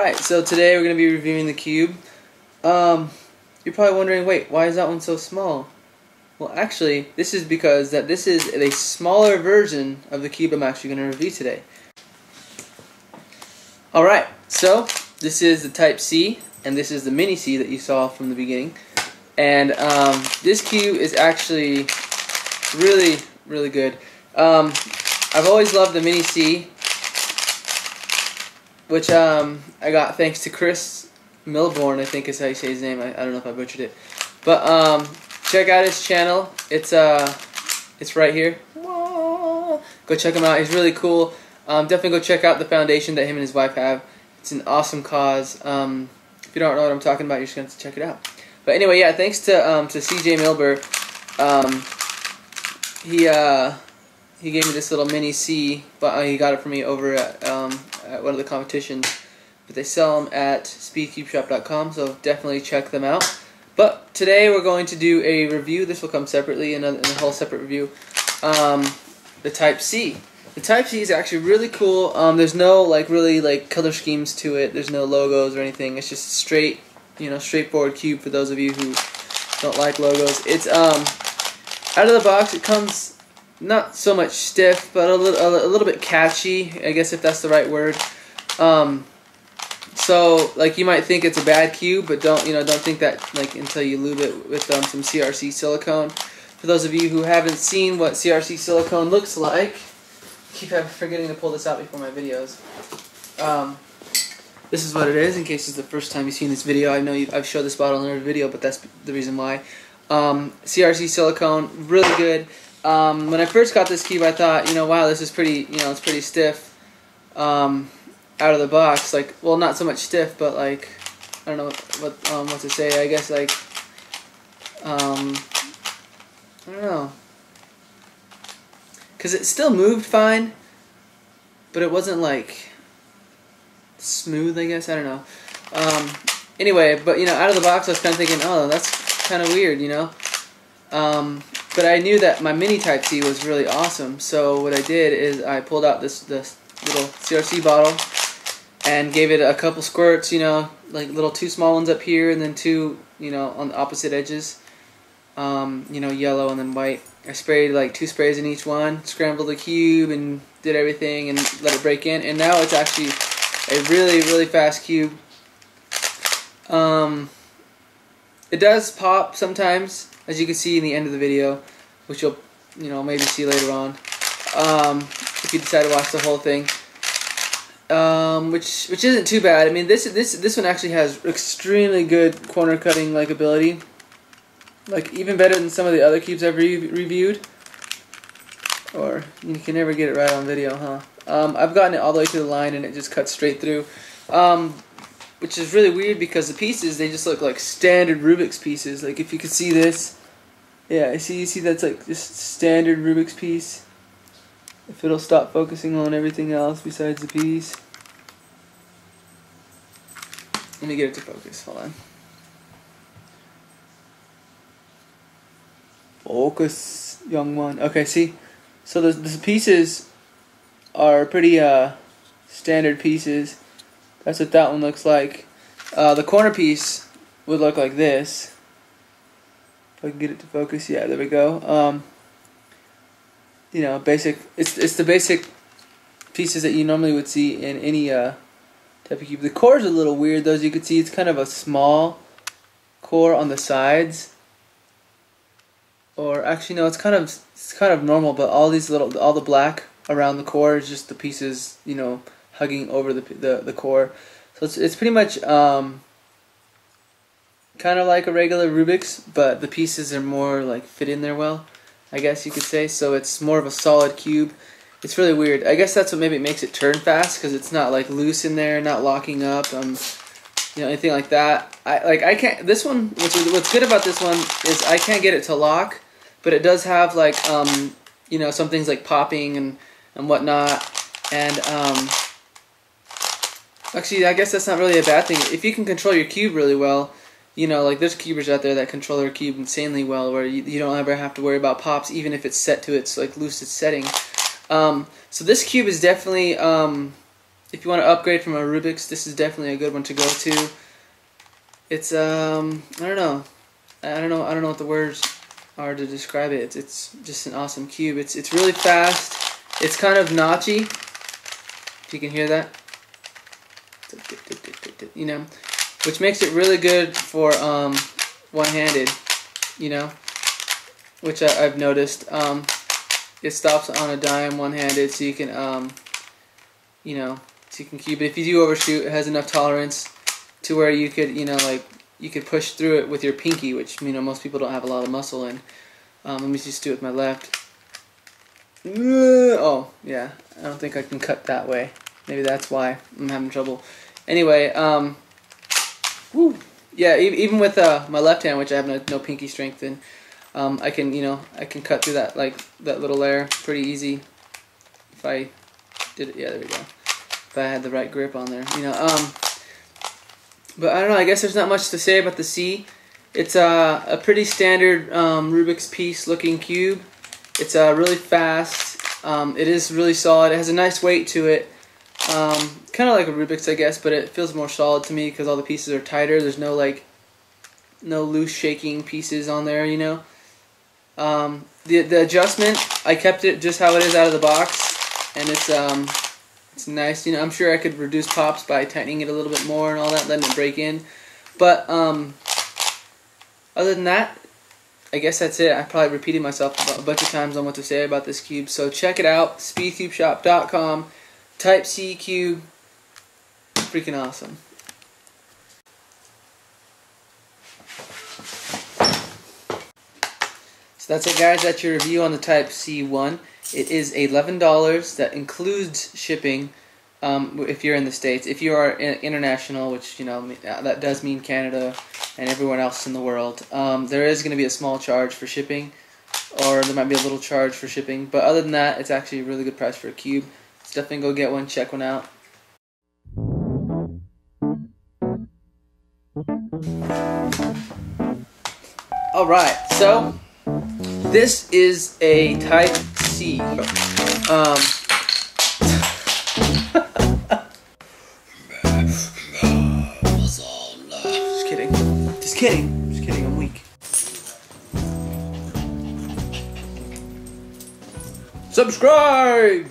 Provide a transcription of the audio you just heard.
Alright, so today we're going to be reviewing the cube. You're probably wondering, wait, why is that one so small? Well, actually, this is because this is a smaller version of the cube I'm actually going to review today. Alright, so this is the Type C, and this is the Mini C that you saw from the beginning. And this cube is actually really, really good. I've always loved the Mini C, which I got thanks to Chris Milborn, I think is how you say his name. I don't know if I butchered it. But check out his channel. It's right here. Go check him out. He's really cool. Definitely go check out the foundation that him and his wife have. It's an awesome cause. If you don't know what I'm talking about, you're just going to have to check it out. But anyway, yeah, thanks to CJ Milber. He gave me this little Mini C, but he got it for me over at one of the competitions. But they sell them at SpeedCubeShop.com, so definitely check them out. But today we're going to do a review. This will come separately in a whole separate review. The Type C. The Type C is actually really cool. There's no really color schemes to it. There's no logos or anything. It's just straight, straightforward cube for those of you who don't like logos. It's out of the box. It comes not so much stiff, but a little bit catchy, I guess, if that's the right word. So you might think it's a bad cube, but don't think that until you lube it with some CRC silicone. For those of you who haven't seen what CRC silicone looks like, I keep forgetting to pull this out before my videos. This is what it is. In case it's the first time you've seen this video, I know I've showed this bottle in every video, but that's the reason why. CRC silicone, really good. When I first got this cube, I thought, wow, this is pretty, it's pretty stiff, out of the box. Well, not so much stiff, but I don't know what to say. I guess I don't know, because it still moved fine, but it wasn't smooth, I guess. I don't know. Anyway, but out of the box, I was kind of thinking, oh, that's kind of weird, But I knew that my Mini Type C was really awesome, so what I did is I pulled out this little CRC bottle and gave it a couple squirts, little 2 small ones up here and then 2, on the opposite edges, yellow and then white. I sprayed 2 sprays in each one, scrambled the cube and did everything and let it break in, and now it's actually a really, really fast cube. It does pop sometimes, as you can see in the end of the video, which you'll maybe see later on, if you decide to watch the whole thing, which isn't too bad. I mean, this one actually has extremely good corner cutting ability, even better than some of the other cubes I've reviewed. Or you can never get it right on video, huh? I've gotten it all the way to the line and it just cuts straight through. Which is really weird because the pieces, they just look like standard Rubik's pieces. If you could see this, yeah, you see that's just standard Rubik's piece. If it'll stop focusing on everything else besides the piece. Let me get it to focus. Hold on. Focus, young one. Okay, see, so the pieces are pretty standard pieces. That's what that one looks like. The corner piece would look like this. If I can get it to focus, yeah, there we go. Basic. It's the basic pieces that you normally would see in any type of cube. The core is a little weird, though. As you can see, it's kind of a small core on the sides. Or actually, no, it's kind of normal. But all the black around the core is just the pieces, hugging over the core. So it's pretty much kind of like a regular Rubik's, but the pieces are more fit in there well, I guess you could say. So it's more of a solid cube. It's really weird. I guess that's what maybe makes it turn fast, because it's not loose in there, not locking up, anything like that. I can't. This one, what's good about this one is I can't get it to lock, but it does have some things like popping and whatnot, and actually, I guess that's not really a bad thing. If you can control your cube really well, there's cubers out there that control their cube insanely well, where you don't ever have to worry about pops, even if it's set to its loosest setting. So this cube is definitely if you want to upgrade from a Rubik's, this is definitely a good one to go to. It's I don't know what the words are to describe it. It's just an awesome cube. It's really fast. It's kind of notchy, if you can hear that. You know, which makes it really good for one-handed. You know, which I've noticed. It stops on a dime one-handed, so you can you know, so you can cube it. If you do overshoot, it has enough tolerance to where you could, you know, like you could push through it with your pinky, which, you know, most people don't have a lot of muscle in. Let me just do it with my left. Oh, yeah, I don't think I can cut that way. Maybe that's why I'm having trouble. Anyway, woo. Yeah, even with my left hand, which I have no pinky strength in, I can, you know, I can cut through that, like, that little layer pretty easy. If I did it, yeah, there we go. If I had the right grip on there, you know, but I don't know, I guess there's not much to say about the C. It's a pretty standard Rubik's piece looking cube. It's really fast. It is really solid. It has a nice weight to it. Kind of like a Rubik's, I guess, but it feels more solid to me because all the pieces are tighter. There's no loose shaking pieces on there, you know. The adjustment, I kept it just how it is out of the box, and it's nice. You know, I'm sure I could reduce pops by tightening it a little bit more and all that, letting it break in. But other than that, I guess that's it. I probably repeated myself a bunch of times on what to say about this cube. So check it out, SpeedCubeShop.com. Type C cube, freaking awesome. So that's it, guys. That's your review on the Type C one. It is $11. That includes shipping if you're in the States. If you are international, which, you know, that does mean Canada and everyone else in the world, there is going to be a small charge for shipping, or there might be a little charge for shipping. But other than that, it's actually a really good price for a cube. So definitely go get one, check one out. Alright, so this is a Type C. Just kidding. Just kidding. Just kidding, I'm weak. Subscribe!